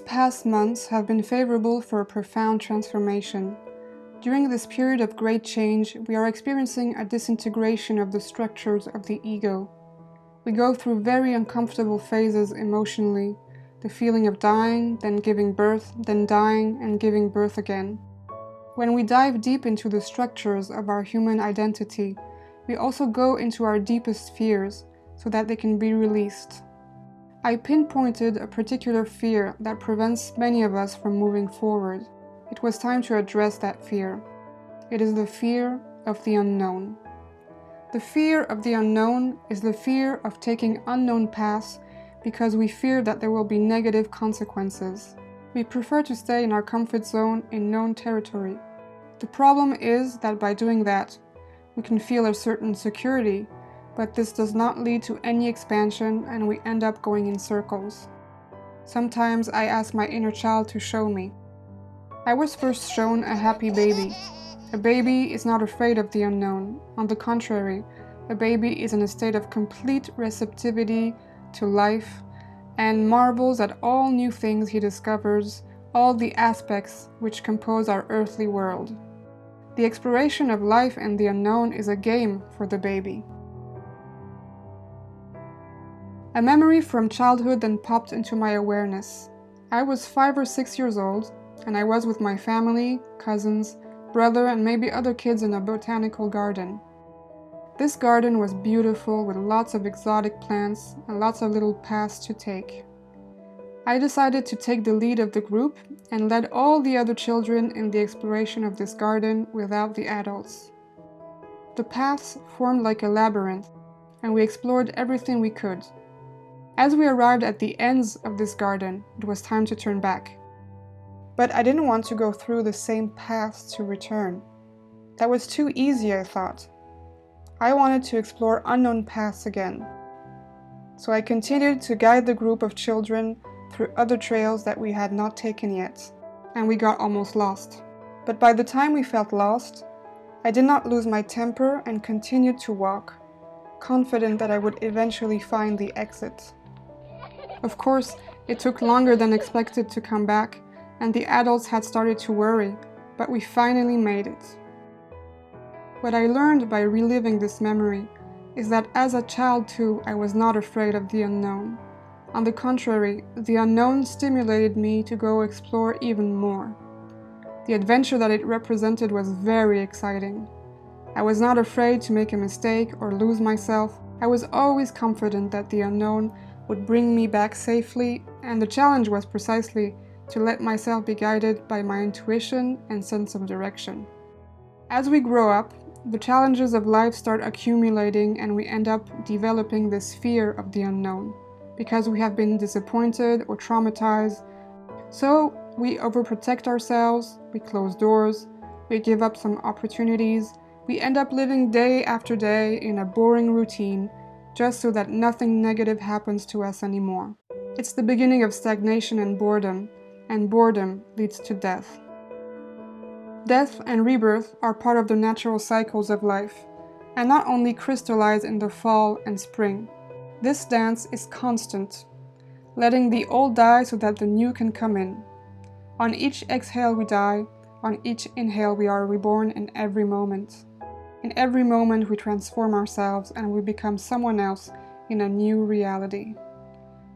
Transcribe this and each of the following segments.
past months have been favorable for a profound transformation. During this period of great change, we are experiencing a disintegration of the structures of the ego. We go through very uncomfortable phases emotionally, the feeling of dying, then giving birth, then dying and giving birth again. When we dive deep into the structures of our human identity, we also go into our deepest fears so that they can be released. I pinpointed a particular fear that prevents many of us from moving forward. It was time to address that fear. It is the fear of the unknown. The fear of the unknown is the fear of taking unknown paths because we fear that there will be negative consequences. We prefer to stay in our comfort zone in known territory. The problem is that by doing that, we can feel a certain security, but this does not lead to any expansion and we end up going in circles. Sometimes I ask my inner child to show me. I was first shown a happy baby. A baby is not afraid of the unknown. On the contrary, a baby is in a state of complete receptivity to life and marvels at all new things he discovers, all the aspects which compose our earthly world. The exploration of life and the unknown is a game for the baby. A memory from childhood then popped into my awareness. I was 5 or 6 years old, and I was with my family, cousins, brother, and maybe other kids in a botanical garden. This garden was beautiful with lots of exotic plants and lots of little paths to take. I decided to take the lead of the group and led all the other children in the exploration of this garden without the adults. The paths formed like a labyrinth, and we explored everything we could. As we arrived at the ends of this garden, it was time to turn back. But I didn't want to go through the same paths to return. That was too easy, I thought. I wanted to explore unknown paths again. So I continued to guide the group of children through other trails that we had not taken yet, and we got almost lost. But by the time we felt lost, I did not lose my temper and continued to walk, confident that I would eventually find the exit. Of course, it took longer than expected to come back, and the adults had started to worry, but we finally made it. What I learned by reliving this memory is that as a child too, I was not afraid of the unknown. On the contrary, the unknown stimulated me to go explore even more. The adventure that it represented was very exciting. I was not afraid to make a mistake or lose myself. I was always confident that the unknown would bring me back safely, and the challenge was precisely to let myself be guided by my intuition and sense of direction. As we grow up, the challenges of life start accumulating and we end up developing this fear of the unknown, because we have been disappointed or traumatized. So we overprotect ourselves, we close doors, we give up some opportunities, we end up living day after day in a boring routine, just so that nothing negative happens to us anymore. It's the beginning of stagnation and boredom leads to death. Death and rebirth are part of the natural cycles of life, and not only crystallize in the fall and spring. This dance is constant, letting the old die so that the new can come in. On each exhale we die, on each inhale we are reborn in every moment. In every moment we transform ourselves and we become someone else in a new reality.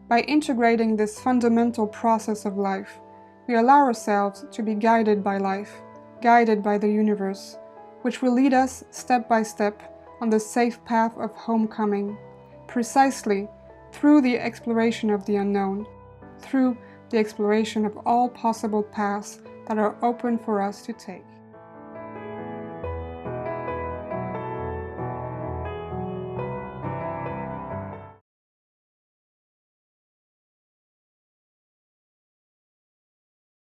By integrating this fundamental process of life, we allow ourselves to be guided by life, guided by the universe, which will lead us step by step on the safe path of homecoming, precisely through the exploration of the unknown, through the exploration of all possible paths that are open for us to take.